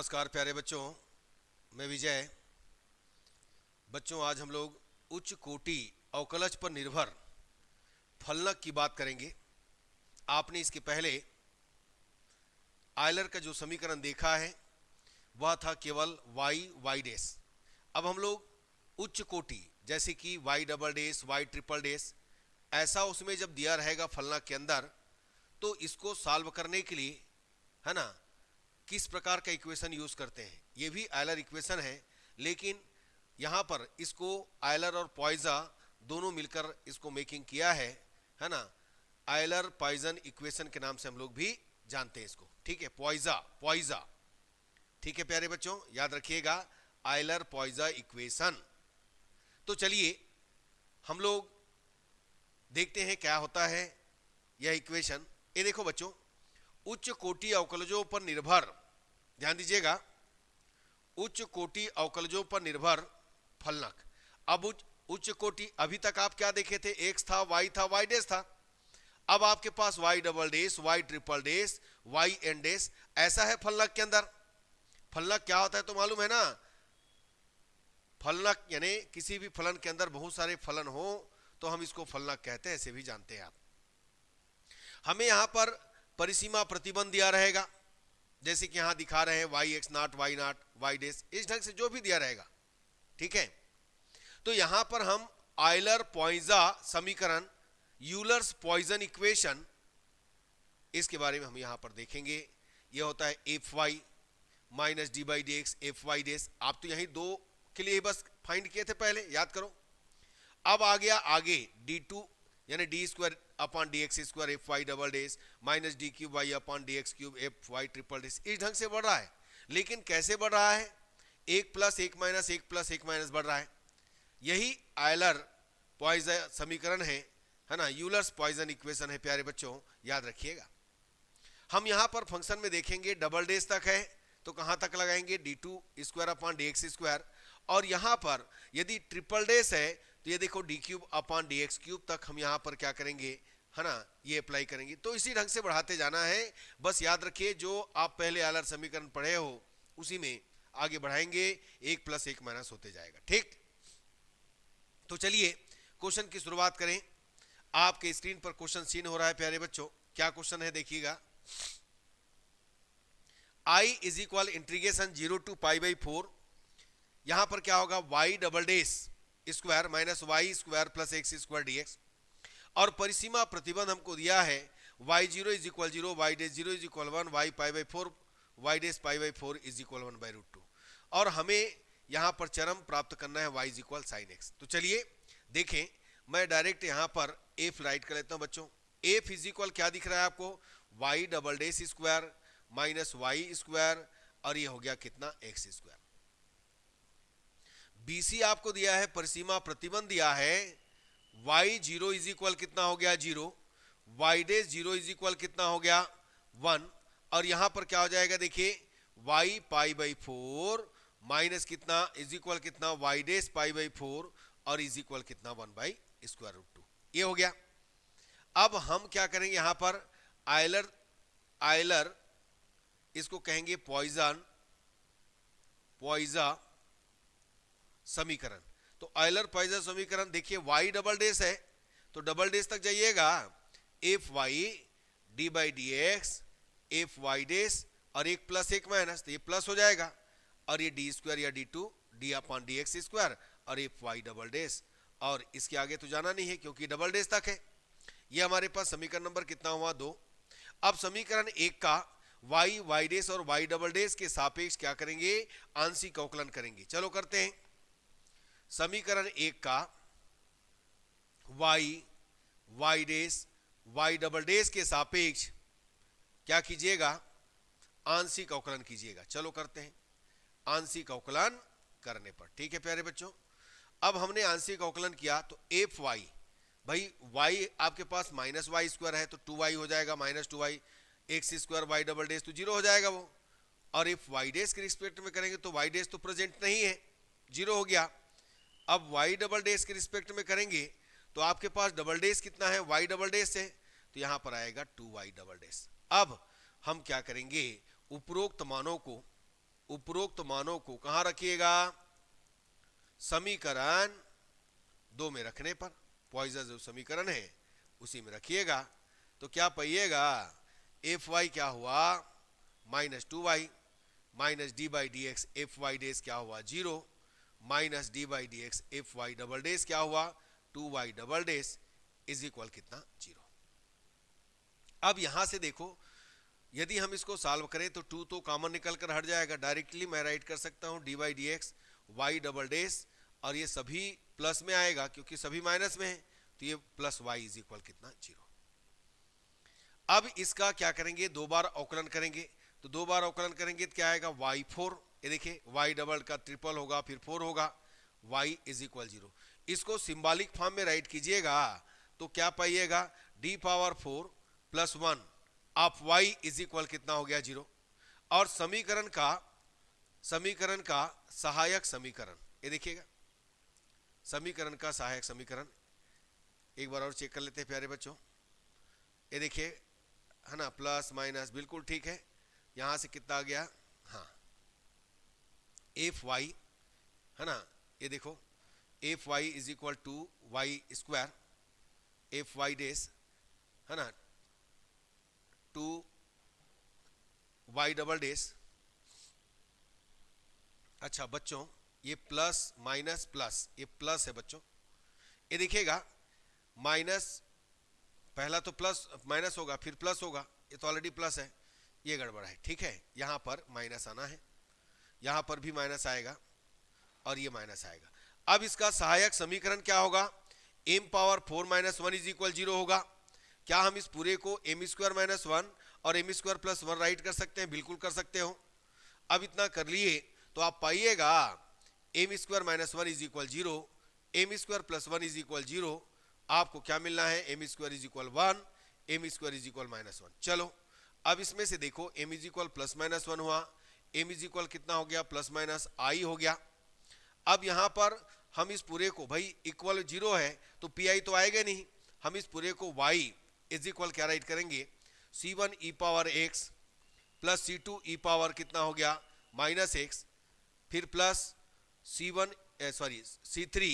नमस्कार प्यारे बच्चों, मैं विजय। बच्चों, आज हम लोग उच्च कोटि अवकलज पर निर्भर फलनक की बात करेंगे। आपने इसके पहले आयलर का जो समीकरण देखा है वह था केवल y डैश। अब हम लोग उच्च कोटि जैसे कि y double dash, y triple dash, ऐसा उसमें जब दिया रहेगा फलनक के अंदर, तो इसको सॉल्व करने के लिए, है ना, किस प्रकार का इक्वेशन यूज करते हैं। ये भी आयलर इक्वेशन है, लेकिन यहाँ पर इसको आयलर और पॉइजा दोनों मिलकर इसको मेकिंग किया है ना। आयलर पॉइजन इक्वेशन के नाम से हम लोग भी जानते हैं इसको, ठीक है। पॉइजा पॉइजा, ठीक है प्यारे बच्चों, याद रखिएगा, आयलर पॉइजा इक्वेशन। तो चलिए हम लोग देखते हैं क्या होता है यह इक्वेशन। ये देखो बच्चों, उच्च कोटि अवकलजों पर निर्भर, ध्यान दीजिएगा, उच्च कोटि अवकलजों पर निर्भर फलनक। अब उच्च कोटि, अभी तक आप क्या देखे थे, एक्स था, वाई डैश था। अब आपके पास Y double dash, Y triple dash, Y N dash, ऐसा है फलनक के अंदर। फलनक क्या होता है तो मालूम है ना। फलनक यानी किसी भी फलन के अंदर बहुत सारे फलन हो तो हम इसको फलनक कहते हैं, ऐसे भी जानते हैं आप। हमें यहां पर परिसीमा प्रतिबंध दिया रहेगा, जैसे कि यहां दिखा रहे हैं Y X naught, Y dash, इस ढंग से जो भी दिया रहेगा, ठीक है। तो यहां पर हम आयलर पॉइजा समीकरण, यूलर्स पॉइजन इक्वेशन, इसके बारे में हम यहां पर देखेंगे। यह होता है F Y minus D by D X, F Y dash. आप तो यही दो के लिए बस फाइंड किए थे पहले, याद करो। अब आ गया आगे डी टू यानी D square upon D X square F Y double dash minus D cube Y upon D X cube F Y triple dash. इस ढंग से बढ़ रहा है, लेकिन कैसे बढ़ रहा है, एक प्लस एक माइनस, एक प्लस एक माइनस बढ़ रहा है। यही आयलर पॉइजन समीकरण है ना, यूलर्स पॉइजन इक्वेशन है प्यारे बच्चों, याद रखिएगा। हम यहां पर फंक्शन में देखेंगे डबल डैश तक है तो कहां तक लगाएंगे, D two square upon D X square. और यहां पर यदि ट्रिपल डैश है तो ये देखो D cube upon D X cube तक हम यहां पर क्या करेंगे, है ना, ये अप्लाई करेंगे। तो इसी ढंग से बढ़ाते जाना है। बस याद रखिए, जो आप पहले आयलर समीकरण पढ़े हो उसी में आगे बढ़ाएंगे, एक प्लस एक माइनस होते जाएगा, ठीक। तो चलिए क्वेश्चन की शुरुआत करें। आपके स्क्रीन पर क्वेश्चन सीन हो रहा है प्यारे बच्चों। क्या क्वेश्चन है देखिएगा। i is equal integration 0 to pi by 4, यहां पर क्या होगा, y double dash square minus Y square plus X square DX. और परिसीमा प्रतिबंध हमको दिया है y0 is equal 0, y dash 0 is equal 1, y pi by 4, y dash pi by 4 is equal 1 by root 2। और हमें यहां पर चरम प्राप्त करना है y is equal sine x. तो चलिए देखें, मैं डायरेक्ट यहां पर f राइट कर लेता हूं बच्चों। f इज इक्वल क्या दिख रहा है आपको, y double dash square minus Y square, और ये हो गया कितना, एक्स स्क्वायर। BC आपको दिया है, परिसीमा प्रतिबंध दिया है, y0 इज इक्वल कितना हो गया 0, y डैश 0 इज इक्वल कितना हो गया 1, और यहां पर क्या हो जाएगा देखिए, y पाई बाई 4 माइनस कितना इज इक्वल कितना, y डैश पाई बाई 4 और इज इक्वल कितना 1 बाई स्क्वायर रूट 2। ये हो गया। अब हम क्या करेंगे, यहां पर आयलर इसको कहेंगे पॉइजा समीकरण। तो आयलर पॉइजन समीकरण देखिए, y डबल डैश है तो डबल डैश तक जाइएगा, F Y D by D X F Y dash, और एक प्लस एक माइनस, तो ये प्लस हो जाएगा, और ये डी स्क्वायर या D two D upon D X square और एफ वाई डबल डैश। और इसके आगे तो जाना नहीं है क्योंकि डबल डैश तक है। ये हमारे पास समीकरण नंबर कितना हुआ, 2। अब समीकरण 1 का वाई डैश और वाई डबल डैश के सापेक्ष क्या करेंगे, आंशिक अवकलन करेंगे। चलो करते हैं। समीकरण 1 का Y dash Y double dash के सापेक्ष क्या कीजिएगा, आंशिक अवकलन कीजिएगा। चलो करते हैं आंशिक अवकलन करने पर, ठीक है प्यारे बच्चों। अब हमने आंशिक अवकलन किया तो एफ वाई, भाई y आपके पास माइनस वाई स्क्वायर है तो 2y हो जाएगा, minus 2y, X square Y double dash तो 0 हो जाएगा वो। और इफ वाई डैश के रिस्पेक्ट में करेंगे तो वाई डैश तो प्रेजेंट नहीं है, 0 हो गया। अब y डबल डैश के रिस्पेक्ट में करेंगे तो आपके पास डबल डैश कितना है, y डबल डैश है, तो यहां पर आएगा 2y डबल डैश। अब हम क्या करेंगे, उपरोक्त मानों को उपरोक्त मानों को कहां रखिएगा, समीकरण 2 में रखने पर, पॉइसन जो समीकरण है उसी में रखिएगा। तो क्या पाइएगा, एफ वाई क्या हुआ minus 2y minus D by D X F Y dash क्या हुआ 0 minus D by D X F Y double dash क्या हुआ 2y double days is equal कितना 0। अब यहां से देखो, यदि हम इसको सॉल्व करें तो 2 तो कॉमन निकल कर हट जाएगा, डायरेक्टली मैं राइट कर सकता हूं D by D X Y double dash, और ये सभी प्लस में आएगा क्योंकि सभी माइनस में है, तो ये प्लस वाई इज इक्वल कितना 0। अब इसका क्या करेंगे, 2 बार अवकलन करेंगे, तो 2 बार अवकलन करेंगे तो क्या आएगा y4, ये देखिए y डबल का ट्रिपल होगा फिर 4 होगा, y इज इक्वल 0। इसको सिंबॉलिक फॉर्म में राइट कीजिएगा तो क्या पाइएगा d power 4 plus 1 of y is equal कितना हो गया 0। और समीकरण का सहायक समीकरण, ये देखिएगा समीकरण का सहायक समीकरण एक बार और चेक कर लेते हैं प्यारे बच्चों। ये देखिए है ना, प्लस माइनस बिल्कुल ठीक है, यहां से कितना आ गया, हाँ एफ वाई है ना, ये देखो F Y is equal to Y square F Y dash है ना 2 वाई डबल डेज। अच्छा बच्चों, ये प्लस माइनस प्लस, ये प्लस है बच्चों, ये देखिएगा माइनस, पहला तो प्लस माइनस होगा फिर प्लस होगा, ये तो ऑलरेडी प्लस है, ये गड़बड़ है, ठीक है, यहां पर माइनस आना है, यहां पर भी माइनस आएगा और ये माइनस आएगा। अब इसका सहायक समीकरण क्या होगा, m power 4 minus 1 is equal 0 होगा। क्या हम इस पूरे को m स्क्वायर माइनस 1 और m स्क्वायर प्लस 1 राइट कर सकते हैं, बिल्कुल कर सकते हो। अब इतना कर लिए तो आप पाइएगा m square minus 1 is equal 0, m square plus 1 is equal 0, आपको क्या मिलना है m square is equal 1 m square is equal minus 1। चलो अब इसमें से देखो m is equal plus minus 1 हुआ, m इज इक्वल कितना हो गया प्लस माइनस i हो गया। अब यहां पर हम इस पूरे को, भाई इक्वल 0 है तो pi तो आएगा नहीं, हम इस पूरे को y इज इक्वल क्या राइट करेंगे c1 e power x plus c2 e power कितना हो गया माइनस x, फिर plus c3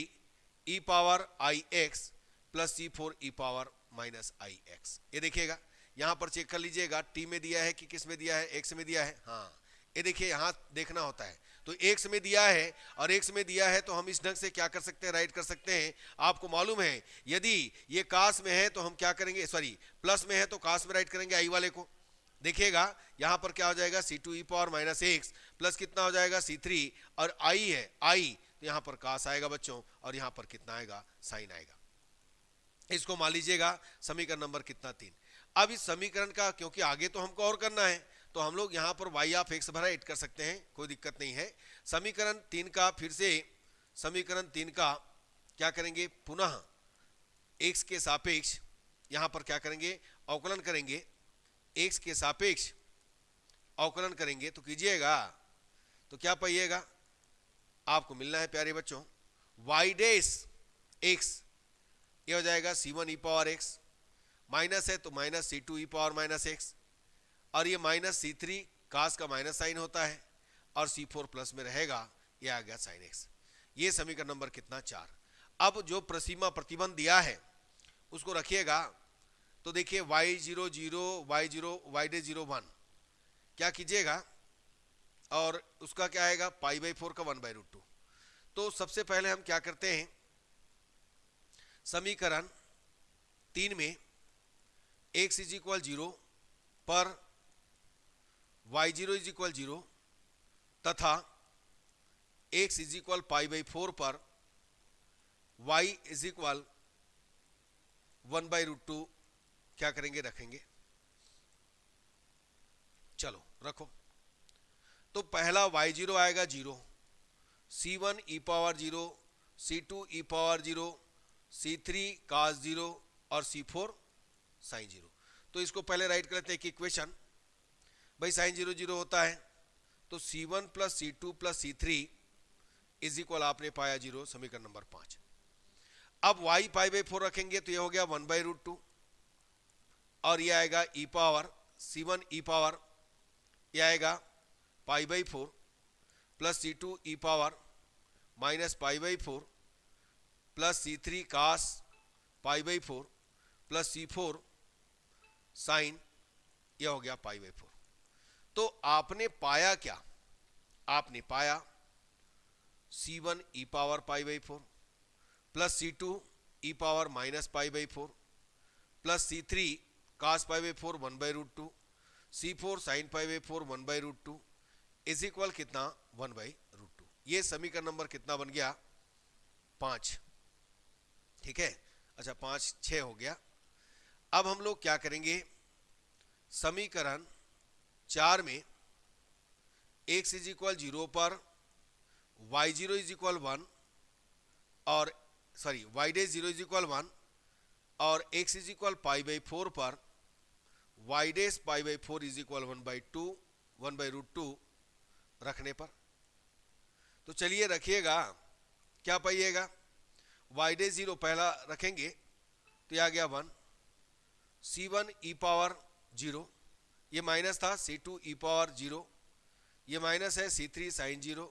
e power ix plus c4 e power minus ix। ये देखिएगा यहां पर चेक कर लीजिएगा t में दिया है कि किस में दिया है, x में दिया है, हाँ ये देखिए यहां देखना होता है, तो x में दिया है और x में दिया है तो हम इस ढंग से क्या कर सकते हैं, राइट कर सकते हैं। आपको मालूम है यदि ये कास में है तो हम क्या करेंगे, सॉरी प्लस में है तो कास में राइट करेंगे आई वाले को। देखिएगा यहां पर क्या हो जाएगा c2 e power minus x plus कितना हो जाएगा c3 और i है i, तो यहां पर कास आएगा बच्चों और यहां पर कितना आएगा साइन आएगा। इसको मान लीजिएगा समीकरण नंबर कितना 3। अब इस समीकरण का क्योंकि आगे तो हमको और करना है तो हम लोग यहाँ पर y ऑफ x भरा ऐड कर सकते हैं, कोई दिक्कत नहीं है। समीकरण 3 का फिर से समीकरण 3 का क्या करेंगे, पुनः x के सापेक्ष यहाँ पर क्या करेंगे अवकलन करेंगे, x के सापेक्ष अवकलन करेंगे तो कीजिएगा तो क्या पाइएगा, आपको मिलना है प्यारे बच्चों y डैश x, ये हो जाएगा c1 e power x, minus है तो minus c2 e power minus x, और ये माइनस c3 कास का माइनस साइन होता है और c4 प्लस में रहेगा, ये आ गया साइन x। ये समीकरण नंबर कितना 4। अब जो प्रसीमा प्रतिबंध दिया है उसको रखिएगा, तो देखिए y0 0 y0 y डे 0 1 क्या कीजिएगा और उसका क्या आएगा पाई/4 का 1/√2। तो सबसे पहले हम क्या करते हैं, समीकरण 3 में x इज इक्वल 0 पर y0 इज इक्वल 0 तथा x इज इक्वल पाई/4 पर y इज इक्वल 1/√2 क्या करेंगे, रखेंगे। चलो रखो, तो पहला y0 आएगा 0, c1 e power 0, c2 e power 0, c3 cos 0 और c4 sin 0। तो इसको पहले राइट कर लेते हैं कि इक्वेशन, भाई sin 0 0 होता है तो c1 plus c2 plus c3 is equal आपने पाया 0, समीकरण नंबर 5। अब y पाई/4 रखेंगे तो ये हो गया 1/√2 और ये आएगा e power c1 e power, ये आएगा पाई/4 plus C2 E power minus pi by 4 plus C3 cos pi by 4 plus C4 sine, यह हो गया पाई बाई 4। तो आपने पाया क्या? आपने पाया C1 E power pi by 4 plus C2 E power minus pi by 4 plus C3 cos pi by 4 1 by root 2, C4 sine pi by 4 1 by root 2 is equal कितना? 1 बाई रूट 2। ये समीकरण नंबर कितना बन गया? 5। ठीक है, अच्छा 5 6 हो गया। अब हम लोग क्या करेंगे? समीकरण 4 में x इज इक्वल 0 पर y0 इज इक्वल 1 और sorry y dash 0 is equal 1 और x is equal pi by 4 पर y dash pi by 4 is equal 1 by 2 1 by root 2 रखने पर, तो चलिए रखिएगा, क्या पाइएगा? y डे 0 पहला रखेंगे तो यह आ गया 1, C1 ई पावर 0, ये माइनस था C2 ई पावर 0, ये माइनस है C3 साइन 0,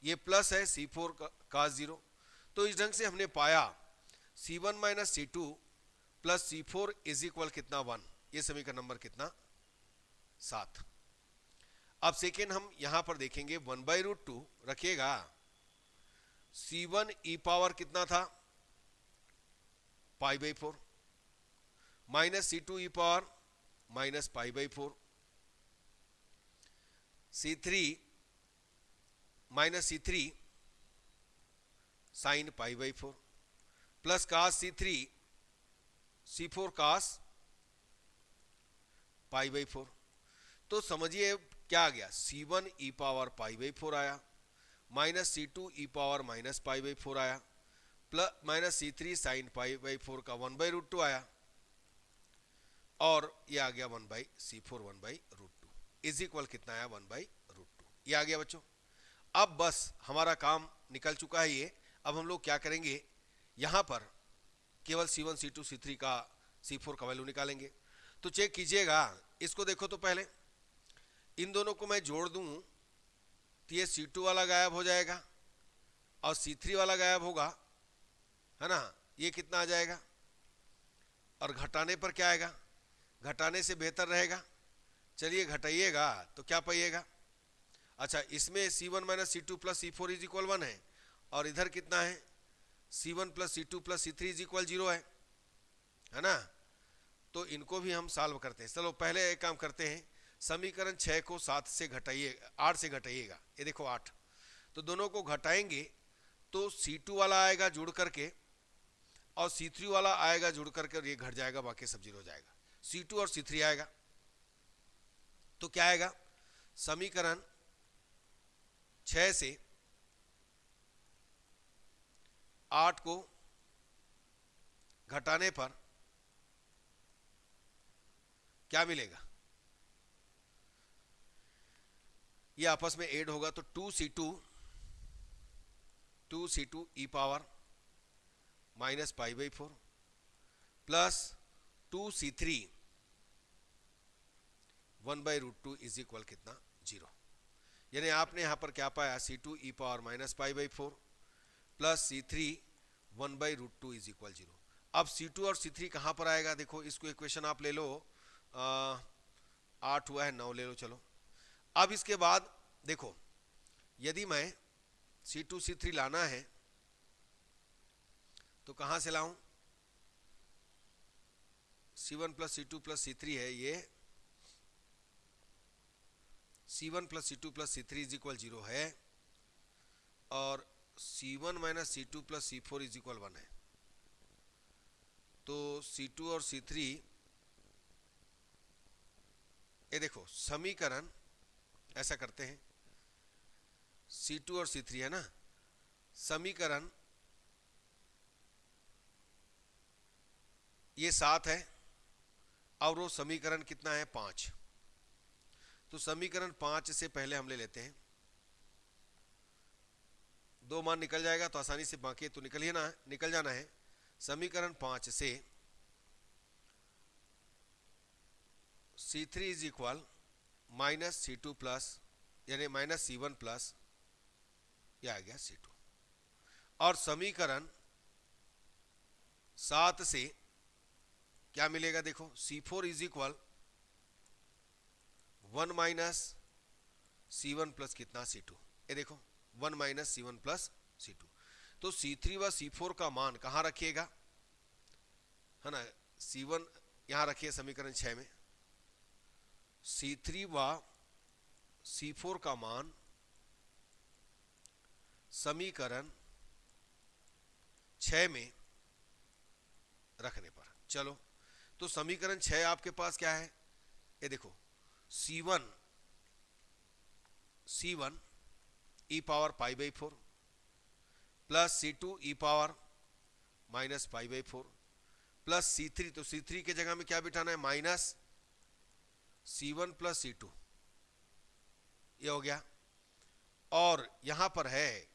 ये प्लस है C4 कास 0। तो इस ढंग से हमने पाया C1 minus C2 plus C4 is equal कितना? 1। ये समीकरण नंबर कितना? 7। अब सेकेंड हम यहां पर देखेंगे 1 बाई रूट 2 रखिएगा, C1 ई पावर कितना था? Pi by 4 minus C2 E power minus pi by 4, C3 minus C3 sine pi by 4 plus cos C3 C4 cos pi by 4। तो समझिए क्या आ गया? C1 E power pi by 4 आया, minus C2 E power minus pi by 4 आया, plus minus C3 sine pi by 4 का 1 by root 2 आया, और ये आ गया 1 by C4 1 by root 2 is equal कितना आया? 1 बाई रूट 2। ये आ गया बच्चों। अब बस हमारा काम निकल चुका है ये। अब हम लोग क्या करेंगे? यहां पर केवल C1 C2 C3 का C4 का वैल्यू निकालेंगे। तो चेक कीजिएगा, इसको देखो तो पहले इन दोनों को मैं जोड़ दूं तो ये C2 वाला गायब हो जाएगा और C3 वाला गायब होगा, है ना? ये कितना आ जाएगा? और घटाने पर क्या आएगा? घटाने से बेहतर रहेगा। चलिए घटाइएगा तो क्या पाइएगा? अच्छा, इसमें C1 minus C2 plus C4 is equal 1 है और इधर कितना है? C1 plus C2 plus C3 is equal 0 है ना? तो इनको भी हम सॉल्व करते हैं। चलो पहले एक काम करते हैं, समीकरण 6 को 7 से घटाइए, 8 से घटाइएगा। ये देखो 8, तो दोनों को घटाएंगे तो C2 वाला आएगा जुड़ करके और C3 वाला आएगा जुड़ करके, और ये घट जाएगा, बाकी सब 0 हो जाएगा। C2 और C3 आएगा तो क्या आएगा? समीकरण 6 से 8 को घटाने पर क्या मिलेगा? ये आपस में ऐड होगा तो 2C2 E power minus pi by 4 plus 2C3 1 by root 2 is equal कितना? 0। यानी आपने यहां पर क्या पाया? C2 E power minus pi by 4 plus C3 1 by root 2 is equal 0। अब C2 और C3 कहां पर आएगा? देखो इसको इक्वेशन आप ले लो, 8 हुआ है, 9 ले लो। चलो अब इसके बाद देखो, यदि मैं C2 C3 लाना है तो कहां से लाऊं? C1 plus C2 plus C3 है, ये C1 plus C2 plus C3 is equal 0 है और C1 minus C2 plus C4 is equal 1 है। तो C2 और C3, ये देखो समीकरण ऐसा करते हैं, C2 और C3 है ना, समीकरण ये 7 है और वो समीकरण कितना है? 5। तो समीकरण 5 से पहले हम ले लेते हैं, 2 मान निकल जाएगा तो आसानी से, बाकी तो निकल जाना है। समीकरण 5 से C3 is equal minus C2 plus, यानी माइनस C1 प्लस यह आ गया C2। और समीकरण 7 से क्या मिलेगा देखो, C4 is equal 1 minus C1 plus कितना C2, ये देखो 1 माइनस C1 प्लस C2। तो C3 व C4 का मान कहाँ रखिएगा, है ना, C1 यहां रखिए समीकरण 6 में, C3 व C4 का मान समीकरण 6 में रखने पर। चलो तो समीकरण 6 आपके पास क्या है, ये देखो C1 e power pi by 4 plus C2 e power minus pi by 4 plus C3, तो C3 के जगह में क्या बिठाना है, माइनस C1 प्लस C2, ये हो गया। और यहां पर है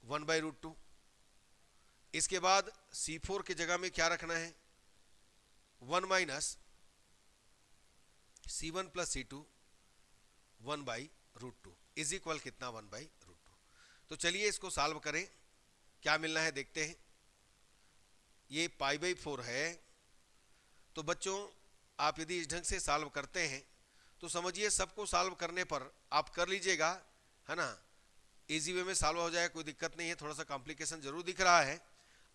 1/√2। इसके बाद C4 के जगह में क्या रखना है, 1 minus C1 plus C2 1/√2 is equal कितना, 1/√2। तो चलिए इसको सॉल्व करें, क्या मिलना है देखते हैं। ये पाई बाई 4 है, तो बच्चों आप यदि इस ढंग से सॉल्व करते हैं तो समझिए सबको सॉल्व करने पर आप कर लीजिएगा, है ना, इजी वे में सॉल्व हो जाए, कोई दिक्कत नहीं है। थोड़ा सा कॉम्प्लिकेशन जरूर दिख रहा है,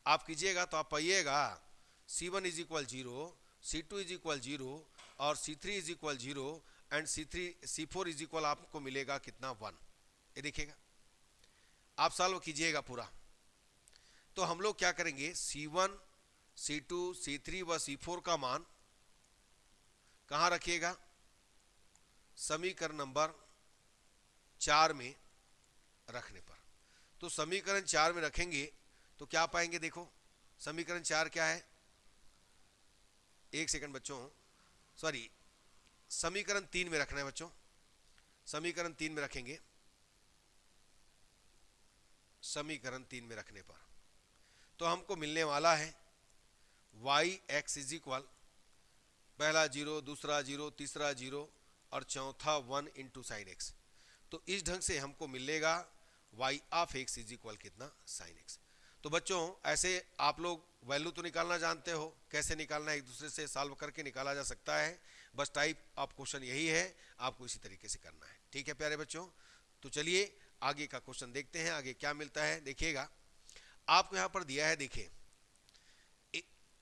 आप कीजिएगा तो आप पाइएगा C1 is equal 0, C2 is equal 0 और C3 is equal 0 and C4 is equal आपको मिलेगा कितना, 1। ये देखिएगा, आप सॉल्व कीजिएगा पूरा। तो हम लोग क्या करेंगे, C1 C2 C3 व C4 का मान कहां रखिएगा, समीकरण नंबर 4 में रखने पर। तो समीकरण 4 में रखेंगे तो क्या पाएंगे, देखो समीकरण 4 क्या है, एक सेकंड बच्चों, सॉरी समीकरण 3 में रखना है बच्चों, समीकरण 3 में रखेंगे। समीकरण 3 में रखने पर तो हमको मिलने वाला है y(x) इज इक्वल पहला 0, दूसरा 0, तीसरा 0 और चौथा 1 इंटू साइन एक्स। तो इस ढंग से हमको मिलेगा y(x) इज इक्वल कितना, साइन एक्स। तो बच्चों ऐसे आप लोग वैल्यू तो निकालना जानते हो, कैसे निकालना है एक दूसरे से सॉल्व करके निकाला जा सकता है, बस टाइप ऑफ क्वेश्चन यही है, आपको इसी तरीके से करना है। ठीक है प्यारे बच्चों, तो चलिए आगे का क्वेश्चन देखते हैं, आगे क्या मिलता है देखिएगा। आपको यहां पर दिया है, देखिए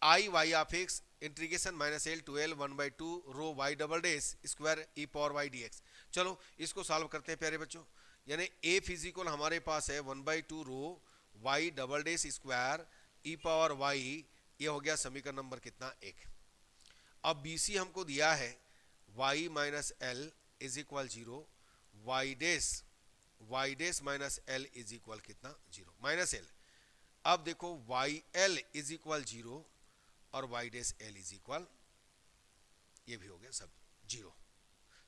I(y)(x) integration -l to l 1/2 rho y double dash square e power y dx। चलो इसको सॉल्व करते हैं प्यारे बच्चों, यानी a फिजिकल हमारे पास है 1/2 rho y double dash square e power y, ये हो गया समीकरण नंबर कितना, 1। अब bc हमको दिया है y minus l is equal 0, y dash minus l is equal कितना, 0 माइनस l। अब देखो yl इज इक्वल 0 और y dash l is equal, ये भी हो गया सब 0,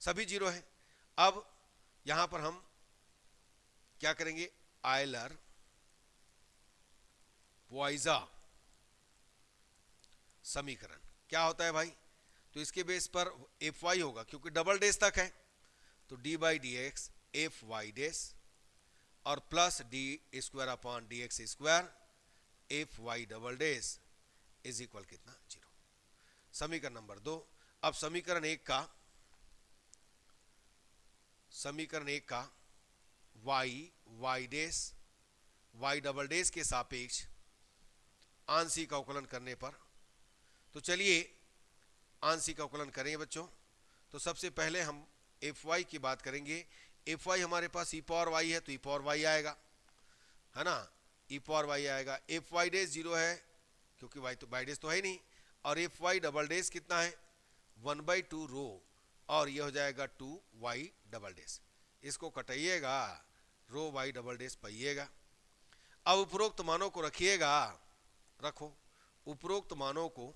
सभी 0 है। अब यहां पर हम क्या करेंगे, आयलर पॉइज़ा समीकरण क्या होता है भाई, तो इसके बेस पर fy होगा क्योंकि डबल डेश तक है, तो d/dx fy डैश और plus d square upon dx square fy double dash is equal कितना, 0। समीकरण नंबर 2। अब समीकरण 1 का y डबल डैश के सापेक्ष आंशिक अवकलन करने पर, तो चलिए आंशिक अवकलन करेंगे बच्चों। तो सबसे पहले हम fy की बात करेंगे। fy हमारे पास e पावर y है तो e पावर y आएगा, है ना, e पावर y आएगा। fy डैश 0 है क्योंकि y डैश तो है नहीं, और fy डबल डैश कितना है, 1/2 रो, और ये हो जाएगा 2y डबल डैश। इसको कटाइएगा, रो y डबल डैश पाइएगा। अब उपरोक्त मानों को रखिएगा, रखो। उपरोक्त मानों को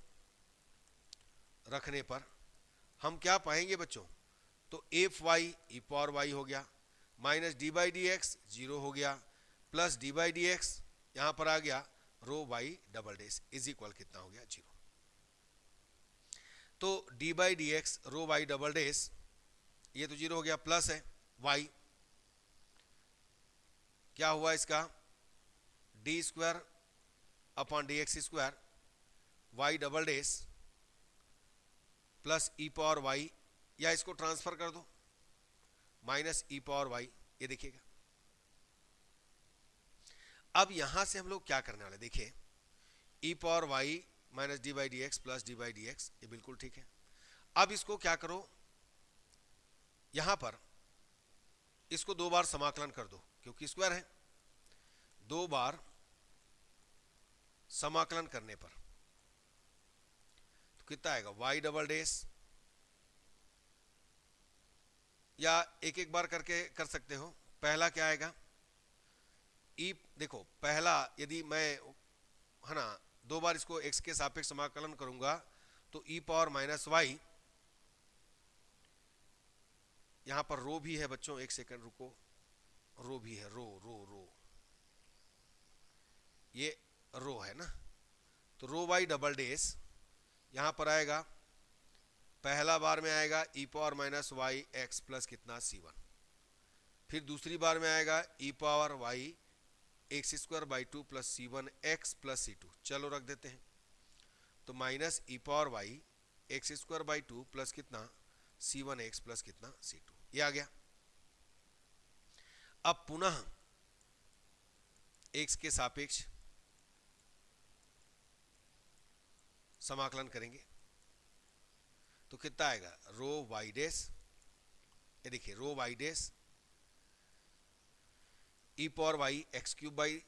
रखने पर हम क्या पाएंगे बच्चों, तो fy e पावर y हो गया, माइनस d/dx 0 हो गया, प्लस d/dx यहां पर आ गया रो y double dash is equal कितना हो गया, 0। तो d/dx रो y डबल डैश ये तो 0 हो गया, प्लस है y क्या हुआ इसका, D square upon D X square Y double dash plus E power Y, या इसको ट्रांसफर कर दो माइनस ई पावर वाई, ये देखिएगा। अब यहां से हम लोग क्या करने वाले, देखिए E power Y minus D by D X plus D by D X, ये बिल्कुल ठीक है। अब इसको क्या करो, यहां पर इसको दो बार समाकलन कर दो क्योंकि स्क्वायर है, दो बार समाकलन करने पर तो कितना आएगा, वाई डबल डेस, या एक एक बार करके कर सकते हो। पहला क्या आएगा, ई, देखो पहला यदि मैं है ना दो बार इसको x के सापेक्ष समाकलन करूंगा तो ई पावर माइनस वाई, यहां पर रो भी है बच्चों, एक सेकंड रुको, रो भी है, रो रो रो, ये रो है ना, तो रो वाई डबल डेस यहां पर आएगा, पहला बार में आएगा E power minus Y X plus कितना c1, फिर दूसरी बार में आएगा E power Y X square by two plus c1 X plus c2, चलो रख देते हैं, तो minus E power Y X square by two plus कितना c1 एक्स प्लस कितना c2, ये आ गया। अब पुनः x के सापेक्ष समाकलन करेंगे तो कितना आएगा, रो वाई डेस, ये देखिए rho Y dash E power Y X cube by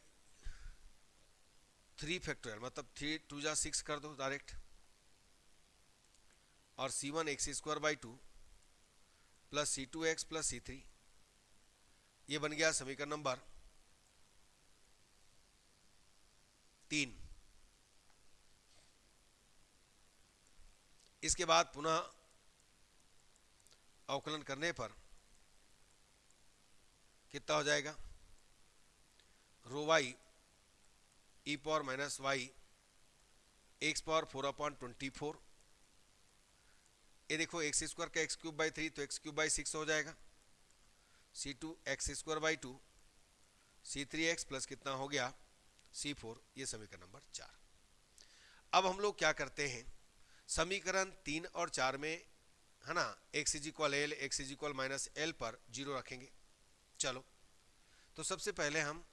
3 factorial, मतलब 3 2 जा 6 कर दो डायरेक्ट, और c1 x square by two plus c2 x plus c3, ये बन गया समीकरण नंबर 3। इसके बाद पुनः अवकलन करने पर कितना हो जाएगा, rho Y E power minus Y X power 4/24, ये देखो एक्स स्क्वायर का एक्स क्यूब बाई 3 तो एक्स क्यूब बाई 6 हो जाएगा, c2 X square by 2 c3 X plus कितना हो गया c4, ये समीकरण नंबर 4। अब हम लोग क्या करते हैं, समीकरण 3 और 4 में है ना x is equal L, x is equal minus L पर जीरो रखेंगे। चलो तो सबसे पहले हम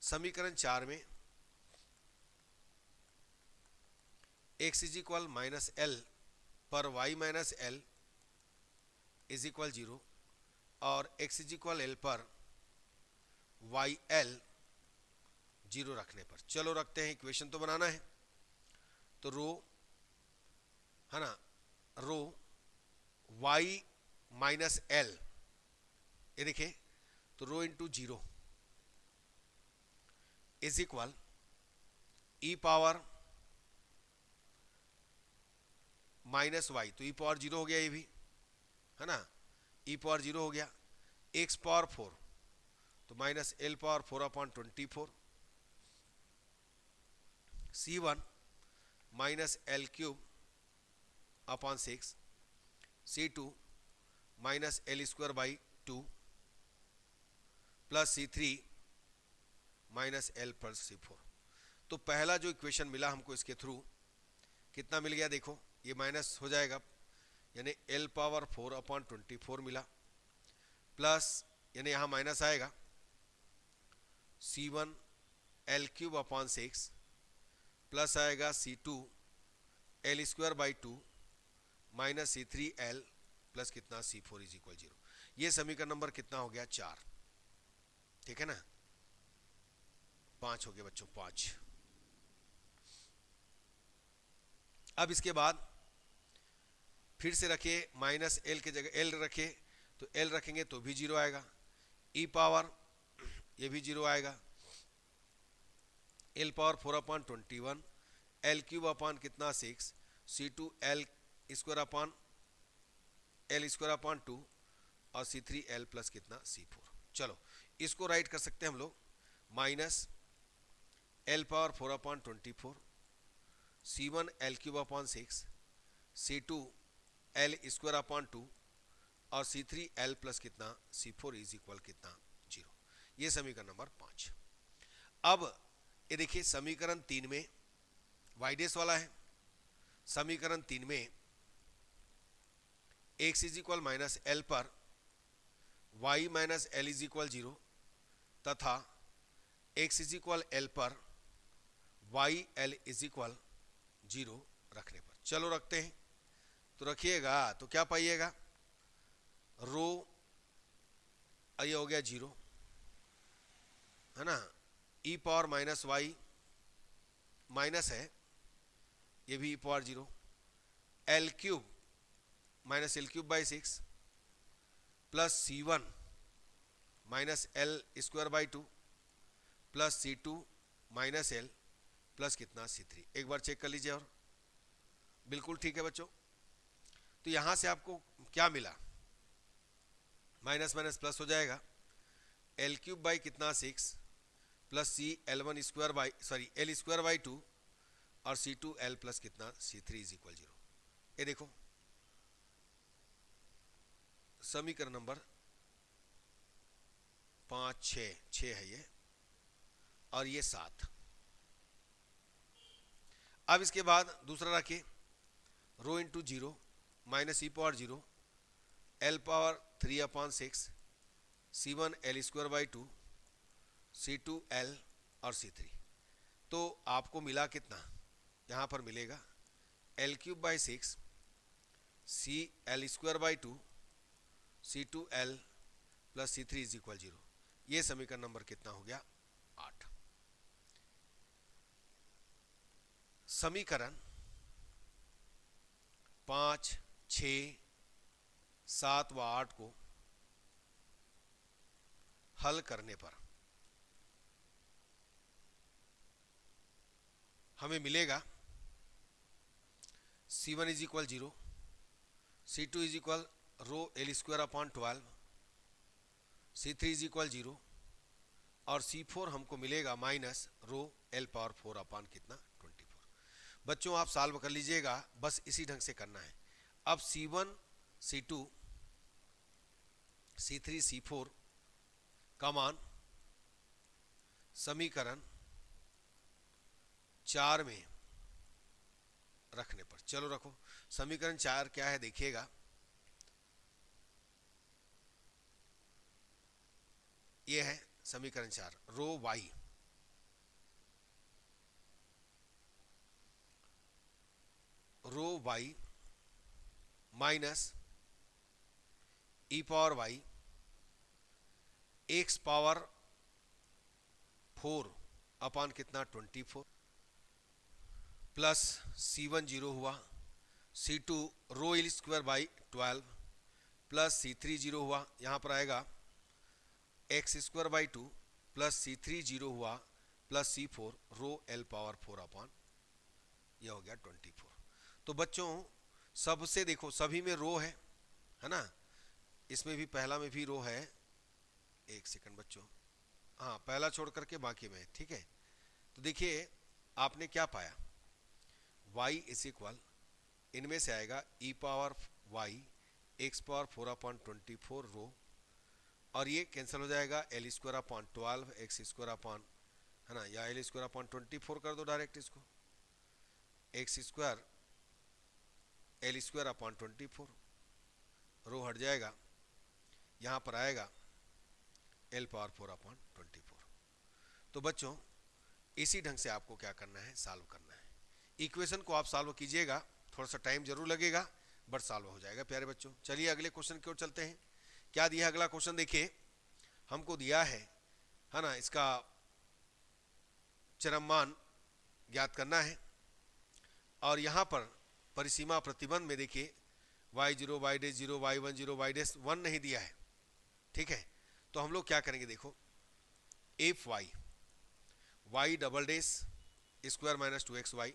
समीकरण 4 में x is equal minus L पर y minus L is equal 0 और x इज इक्वल एल पर वाई एल 0 रखने पर, चलो रखते हैं, इक्वेशन तो बनाना है, तो रो है ना, रो y माइनस एल, ये देखिए तो rho into 0 is equal E power minus Y, तो ई पावर 0 हो गया, ये भी है ना, ई पावर 0 हो गया, एक्स पावर 4 तो minus L power 4/24, c1 minus L cube upon 6, c2 minus L square by 2 plus c3 minus L plus c4। तो पहला जो इक्वेशन मिला हमको इसके थ्रू कितना मिल गया, देखो ये माइनस हो जाएगा, यानी एल पावर 4/24 मिला, प्लस यानी यहाँ माइनस आएगा c1 L cube upon 6 plus आएगा c2 L square by 2 minus c3 L plus कितना c4 इज इक्वल 0। ये समीकरण नंबर कितना हो गया, 4, ठीक है ना, 5 हो गया बच्चों, 5। अब इसके बाद फिर से रखिए, माइनस एल की जगह एल रखिए, तो एल रखेंगे तो भी 0 आएगा, ई पावर ये भी 0 आएगा, L power 4/21 L cube upon कितना 6, c2 L square upon L square upon 2 और c3 एल प्लस कितना c4। चलो इसको राइट कर सकते हैं हम लोग, minus L power 4/24 c1 L cube upon 6 c2 L square upon 2 और c3 एल प्लस कितना c4 इज इक्वल कितना 0। ये समीकरण नंबर 5। अब ये देखिए समीकरण 3 में y डैश वाला है, समीकरण 3 में x is equal minus L पर y minus L is equal 0 तथा x इज इक्वल एल पर वाई एल इज इक्वल 0 रखने पर, चलो रखते हैं। तो रखिएगा तो क्या पाइएगा, रो ये हो गया 0 है ना, e power minus Y minus है, ये भी e power 0, L cube minus L cube by 6 plus C1 minus L square by 2 plus C2 minus L plus कितना C3। एक बार चेक कर लीजिए और बिल्कुल ठीक है बच्चों। तो यहां से आपको क्या मिला, माइनस माइनस प्लस हो जाएगा, एल क्यूब बाई कितना 6 plus C L1 square by L square by 2 और C2 L प्लस कितना C3 इज इक्वल 0। ये देखो समीकरण नंबर 5 6 है ये, और ये 7। अब इसके बाद दूसरा रखिए, rho into 0 minus E power 0 L power 3/6 C1 L square by 2 C2 L और C3। तो आपको मिला कितना, यहाँ पर मिलेगा L cube by 6 C L square by 2 C2 L plus C3 is equal 0। ये समीकरण नंबर कितना हो गया, 8। समीकरण 5 6 7 व 8 को हल करने पर हमें मिलेगा C1 is equal 0, C2 is equal row L square upon 12, C3 is equal 0 और C4 हमको मिलेगा minus rho L power 4 upon कितना 24। बच्चों आप सॉल्व कर लीजिएगा, बस इसी ढंग से करना है। अब C1 C2 C3 C4 का मान समीकरण 4 में रखने पर, चलो रखो। समीकरण 4 क्या है देखिएगा, ये है समीकरण 4, rho y minus E power y x power 4 upon कितना 24 प्लस C1 0 हुआ, C2 rho L square by 12 plus C3 0 हुआ, यहाँ पर आएगा x square by 2 plus C3 0 हुआ plus C4 rho L power 4 upon, यह हो गया 24। तो बच्चों सबसे देखो सभी में रो है ना, इसमें भी पहला में भी रो है, एक सेकंड बच्चों, हाँ पहला छोड़ करके बाकी में, ठीक है। तो देखिए आपने क्या पाया, y इज इक्वल इनमें से आएगा e power y x power 4/24 रो, और ये कैंसिल हो जाएगा L square upon 12 x square upon, है ना, या एल स्क्वायर अपॉन 24 कर दो डायरेक्ट इसको, x square L square upon 24, रो हट जाएगा, यहाँ पर आएगा एल पावर 4/24। तो बच्चों इसी ढंग से आपको क्या करना है, सॉल्व करना है। इक्वेशन को आप सॉल्व कीजिएगा, थोड़ा सा टाइम जरूर लगेगा बट सॉल्व हो जाएगा प्यारे बच्चों। चलिए अगले क्वेश्चन की ओर चलते हैं। क्या दिया अगला क्वेश्चन देखिए, हमको दिया है ना, इसका चरम मान ज्ञात करना है, और यहाँ पर परिसीमा प्रतिबंध में देखिए y0 y dash 0 y1 0 y dash 1 नहीं दिया है, ठीक है। तो हम लोग क्या करेंगे देखो, F y double dash square minus 2xy,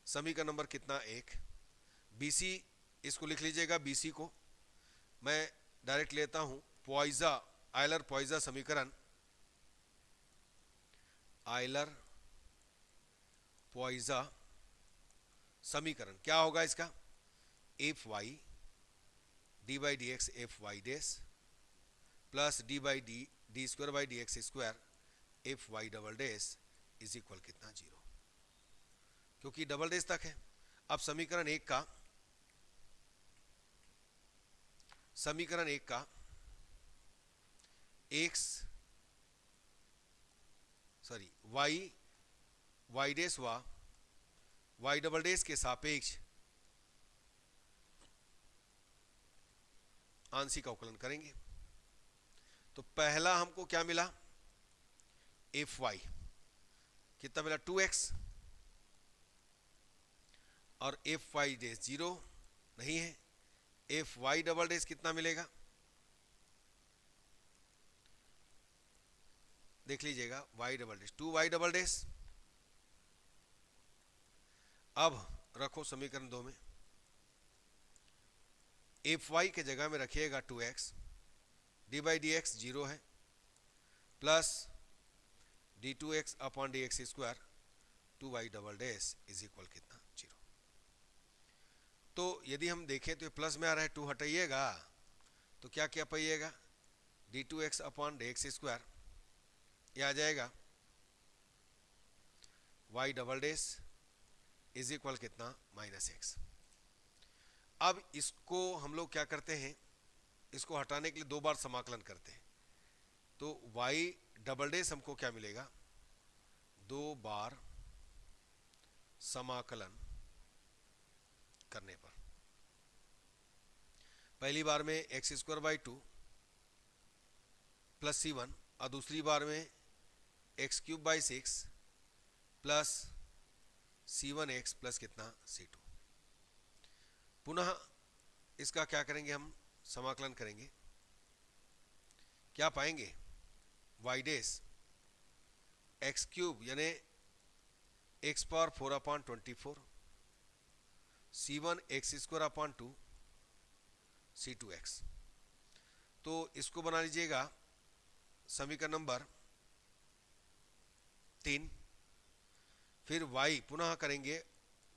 समीकरण नंबर कितना 1, BC इसको लिख लीजिएगा, BC को मैं डायरेक्ट लेता हूं, पॉइजा आयलर पॉइजा समीकरण, आयलर पॉइजा समीकरण क्या होगा इसका, F Y D by D X F Y dash plus D by D D square by D X square F Y double dash is equal कितना 0, क्योंकि डबल डैश तक है। अब समीकरण एक का वाई डैश व वाई डबल डैश के सापेक्ष आंशिक अवकलन करेंगे। तो पहला हमको क्या मिला, एफ वाई कितना मिला 2x, और एफ वाई डैश 0 नहीं है। एफ वाई डबल डैश कितना मिलेगा, देख लीजिएगा, Y double dash 2y double dash. अब रखो समीकरण 2 में, एफ वाई के जगह में रखिएगा 2x, D by D x 0 है, plus D 2x upon D X square 2y double dash is equal कितना 0। तो यदि हम देखें तो ये प्लस में आ रहा है, 2 हटाइएगा तो क्या क्या पाइएगा, D 2x upon D X square, ये आ जाएगा y double dash is equal कितना -x। अब इसको हम लोग क्या करते हैं, इसको हटाने के लिए 2 बार समाकलन करते हैं। तो y डबल डैश हमको क्या मिलेगा, 2 बार समाकलन करने पर, पहली बार में x square by 2 plus c1, और दूसरी बार में x cube by 6 plus c1x plus कितना c2। पुनः इसका क्या करेंगे, हम समाकलन करेंगे, क्या पाएंगे, y डैश एक्स क्यूब यानी x power 4 upon 24, c1 x square upon 2 c2x। तो इसको बना लीजिएगा समीकरण नंबर 3। फिर y पुनः करेंगे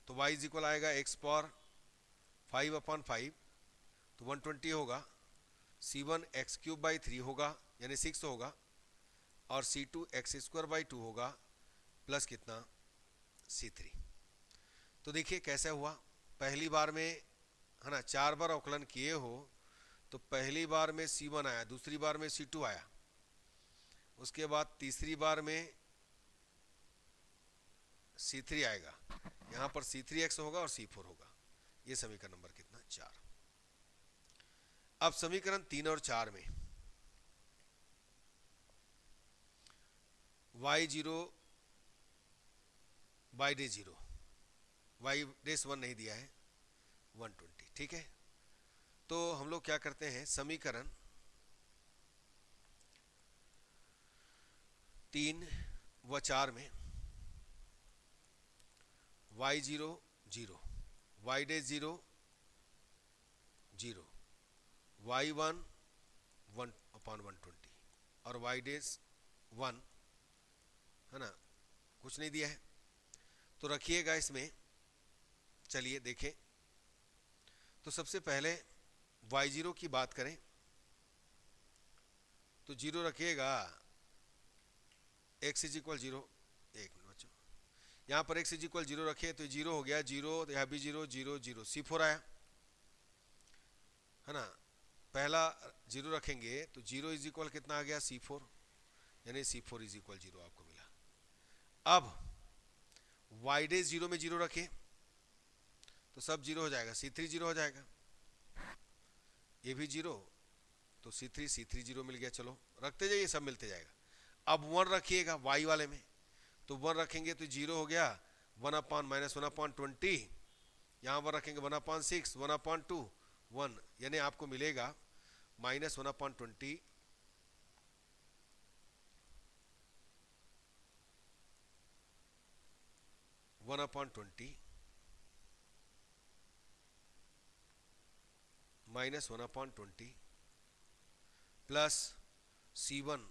तो y इज इक्वल आएगा x पावर 5 अपॉन 5, तो 120 होगा, c1 एक्स क्यूब बाई 3 होगा यानी 6 होगा, और c2 एक्स स्क्वायर बाई 2 होगा प्लस कितना c3। तो देखिए कैसे हुआ, पहली बार में है ना 4 बार अवकलन किए हो तो पहली बार में c1 आया, दूसरी बार में c2 आया, उसके बाद तीसरी बार में c3 आएगा, यहाँ पर c3x होगा और c4 होगा। ये समीकरण नंबर कितना 4। अब समीकरण 3 और 4 में y0 by day 0, y dash 1 नहीं दिया है, 120, ठीक है। तो हम लोग क्या करते हैं, समीकरण 3 व 4 में y0 0, y dash 0 0, y1 1 upon 120 और y डैश 1 है ना, कुछ नहीं दिया है। तो रखिएगा इसमें, चलिए देखें। तो सबसे पहले y0 की बात करें तो 0 रखिएगा, x इज इक्वल 0, एक मिनट बच्चों, यहाँ पर x इज इक्वल 0 रखे तो 0 हो गया, 0 यहाँ भी 0 0 0, c4 आया है ना। पहला 0 रखेंगे तो 0 इज इक्वल कितना आ गया c4, यानी c4 इज इक्वल 0 आपको मिला। अब y डे 0 में 0 रखें तो सब 0 हो जाएगा, c3 0 हो जाएगा, ये भी 0, तो c3 0 मिल गया। चलो रखते जाइए, सब मिलते जाएगा। अब 1 रखिएगा y वाले में, तो 1 रखेंगे तो 0 हो गया, 1 अपॉन -1 अपॉन 20, यहाँ पर रखेंगे 1 अपॉन 6, 1 अपॉन 2 1, यानी आपको मिलेगा -1 upon 20 1 upon 20 -1 upon 20 plus c1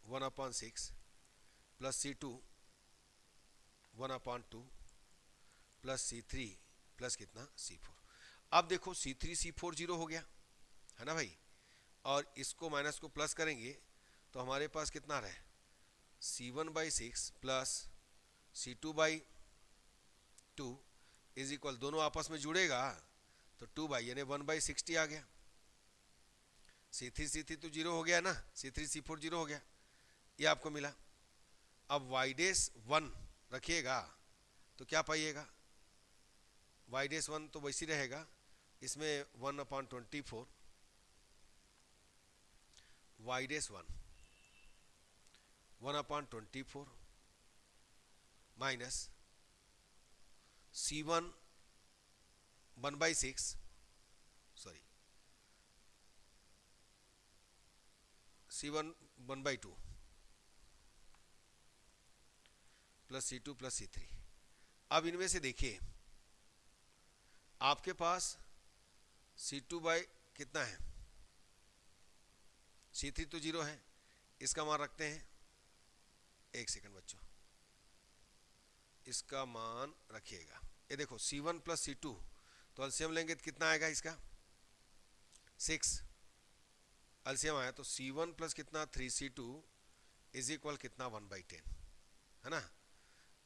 1 upon 6 plus c2 1 upon 2 plus c3 plus कितना c4। अब देखो c3 c4 0 हो गया है ना भाई, और इसको माइनस को प्लस करेंगे तो हमारे पास कितना रहे, C1/6 plus C2/2 is equal, दोनों आपस में जुड़ेगा तो 2 यानी 1/60 आ गया। C3 तो 0 हो गया ना, C3 C4 0 हो गया, ये आपको मिला। अब y'1 रखिएगा तो क्या पाइएगा, y'1 तो वैसी रहेगा, इसमें 1/24 y'1 1/24 minus C1 1/6 sorry C1 1/2 plus C2 plus C3। अब इनमें से देखिए आपके पास C2 बाई कितना है, C3 तो 0 है, इसका मान रखते हैं, एक सेकंड बच्चों, इसका मान रखिएगा। ये देखो C1 प्लस C2 तो एलसीएम लेंगे तो कितना आएगा इसका 6, एलसीएम आया तो C1 प्लस कितना 3C2 इज इक्वल कितना 1/10 है ना।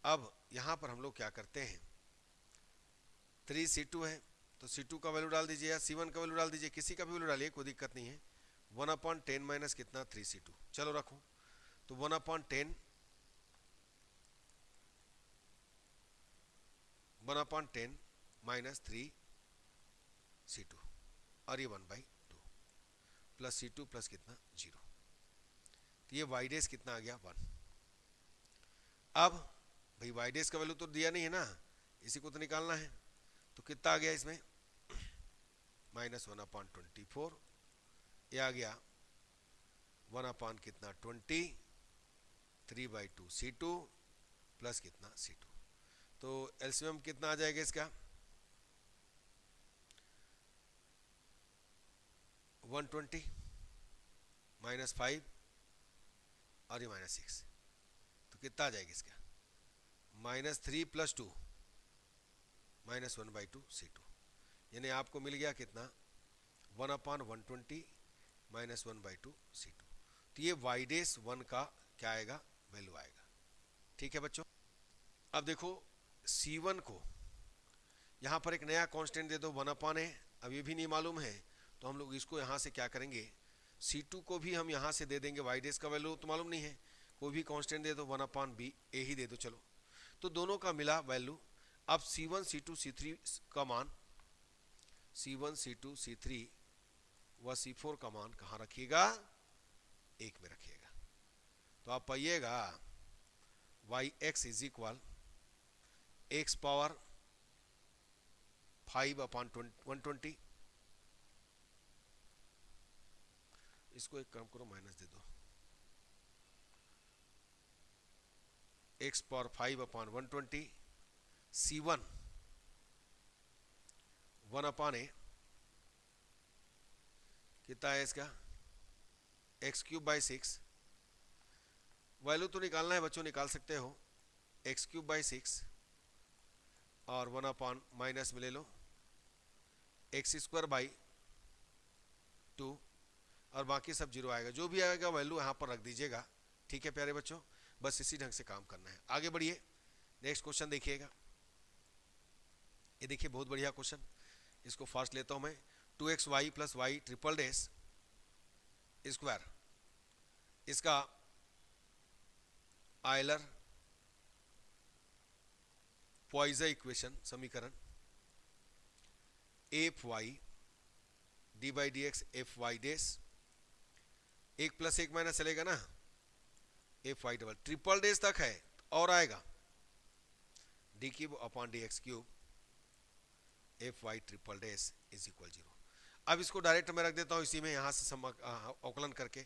अब यहाँ पर हम लोग क्या करते हैं, 3C2 है तो C2 का वैल्यू डाल दीजिए या C1 का वैल्यू डाल दीजिए, किसी का भी वैल्यू डालिए, कोई दिक्कत नहीं है। 1/10 माइनस कितना 3C2, चलो रखो तो 1/10 माइनस 3C2 और ये 1/2 प्लस C2 प्लस कितना 0, तो ये y डेस कितना आ गया 1। अब भाई y डेस का वैल्यू तो दिया नहीं है ना, इसी को तो निकालना है, तो कितना आ गया इसमें माइनस 1/24, ये आ गया 1 कितना 20 3/2 C2 प्लस कितना C2, तो एलसीएम कितना आ जाएगा इसका 120 माइनस 5 और ये माइनस 6, तो कितना आ जाएगा इसका -3 + 2 -1/2 C2, यानी आपको मिल गया कितना 1/120 -1/2 C2। तो ये y'1 का क्या आएगा वैल्यू आएगा। ठीक है बच्चों, अब देखो C1 को यहाँ पर एक नया कांस्टेंट दे दो 1/a, अब ये भी नहीं मालूम है तो हम लोग इसको यहाँ से क्या करेंगे, C2 को भी हम यहाँ से दे देंगे, y' का वैल्यू तो मालूम नहीं है, कोई भी कांस्टेंट दे दो 1/b a ही दे दो, चलो तो दोनों का मिला वैल्यू। अब C1 C2 C3 का मान, C1 C2 C3 व C4 का मान कहाँ रखिएगा, 1 में रखिएगा, तो आप पाइएगा yx is equal x power 5/120, इसको एक काम करो माइनस दे दो, x पावर 5/120 C1 1/a कितना है इसका x3/6, वैल्यू तो निकालना है बच्चों, निकाल सकते हो, x3/6 और 1 माइनस में ले लो x² 2 और बाकी सब जीरो आएगा, जो भी आएगा वैल्यू यहाँ पर रख दीजिएगा। ठीक है प्यारे बच्चों, बस इसी ढंग से काम करना है। आगे बढ़िए, नेक्स्ट क्वेश्चन देखिएगा, ये देखिए बहुत बढ़िया क्वेश्चन, इसको फास्ट लेता हूँ मैं। 2xy + y triple dash square, इसका आयलर पॉइज़ा इक्वेशन समीकरण fy d/dx fy dash, 1 + 1 minus चलेगा ना, fy डबल ट्रिपल डैश तक है और आएगा d3/dx³ fy triple dash is equal 0। अब इसको डायरेक्ट मैं रख देता हूँ इसी में, यहाँ से अवकलन करके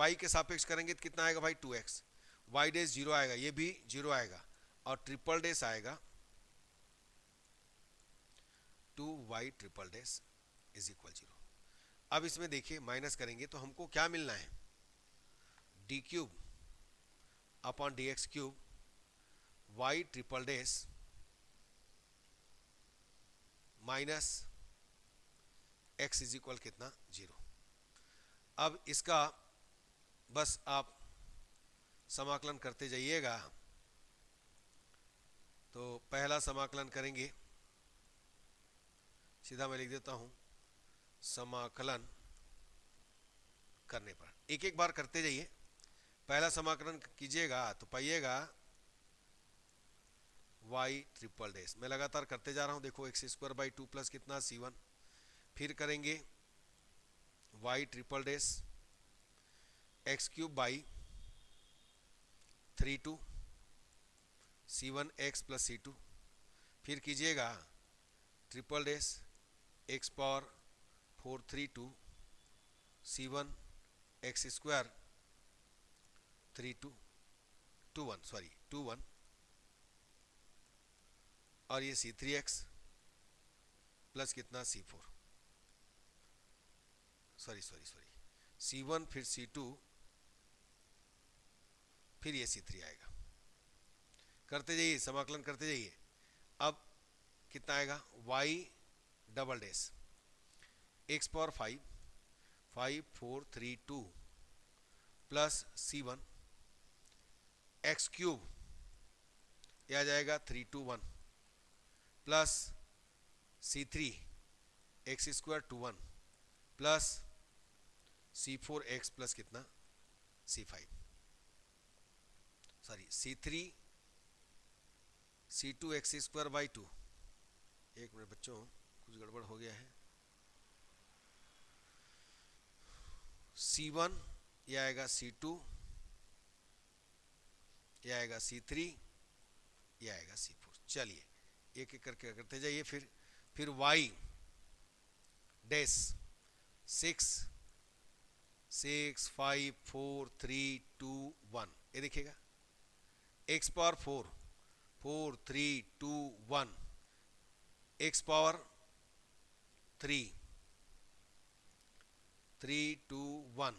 y के सापेक्ष करेंगे तो कितना आएगा भाई 2x, y डैश 0 आएगा, ये भी 0 आएगा और ट्रिपल डैश आएगा 2y triple dash is equal 0। अब इसमें देखिए माइनस करेंगे तो हमको क्या मिलना है, d3/dx³ y triple dash minus x is equal कितना 0। अब इसका बस आप समाकलन करते जाइएगा। तो पहला समाकलन करेंगे, सीधा मैं लिख देता हूं, समाकलन करने पर एक एक बार करते जाइए। पहला समाकलन कीजिएगा तो पाइएगा y ट्रिपल डैश, मैं लगातार करते जा रहा हूं। देखो X square by two plus कितना c1, फिर करेंगे y triple dash x cube by 3 2 c1x plus c2, फिर कीजिएगा triple dash x power 432 c1 x square 2 1 और ये c3x प्लस कितना c4, c1 फिर c2 फिर ये c3 आएगा। करते जाइए, समाकलन करते जाइए। अब कितना आएगा, y double dash x power 5432 plus c1 x cube, यह आ जाएगा 321 plus c3 x square 21 plus c4x plus कितना c3 c2 X square by 2। एक मिनट बच्चों, कुछ गड़बड़ हो गया है। c1 यह आएगा c2, यह आएगा c3, यह आएगा c4। चलिए एक एक करके करते जाइए। फिर y डैश 6 5 4 3 2 1, ये देखिएगा x power 4 4 3 2 1 x power 3 3 2 1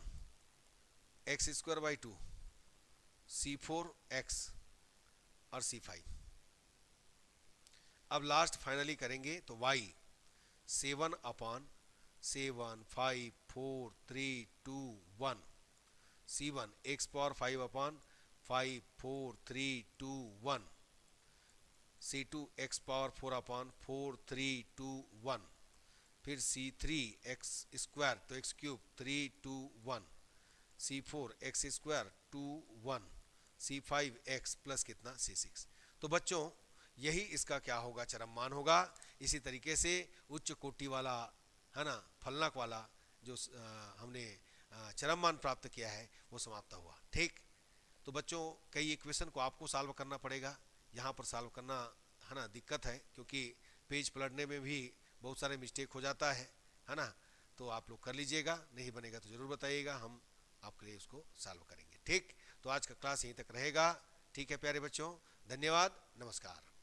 x square by 2 c4x और c5। अब लास्ट फाइनली करेंगे तो y 7 upon 7 5 4 3 2 1 c1 x power 5 upon 5 4 3 2 1 c2 x power 4 upon 4 3 2 1, फिर c3 एक्स स्क्वायर तो X cube 3 2 1 c4 x square 2 1 c5 x plus कितना c6। तो बच्चों यही इसका क्या होगा, चरम मान होगा। इसी तरीके से उच्च कोटि वाला है ना, फलनक वाला जो हमने चरम मान प्राप्त किया है वो समाप्त हुआ। ठीक, तो बच्चों कई इक्वेशन को आपको सॉल्व करना पड़ेगा। यहाँ पर सॉल्व करना है ना दिक्कत है, क्योंकि पेज पलटने में भी बहुत सारे मिस्टेक हो जाता है ना। तो आप लोग कर लीजिएगा, नहीं बनेगा तो ज़रूर बताइएगा, हम आपके लिए उसको सॉल्व करेंगे। ठीक, तो आज का क्लास यहीं तक रहेगा। ठीक है प्यारे बच्चों, धन्यवाद, नमस्कार।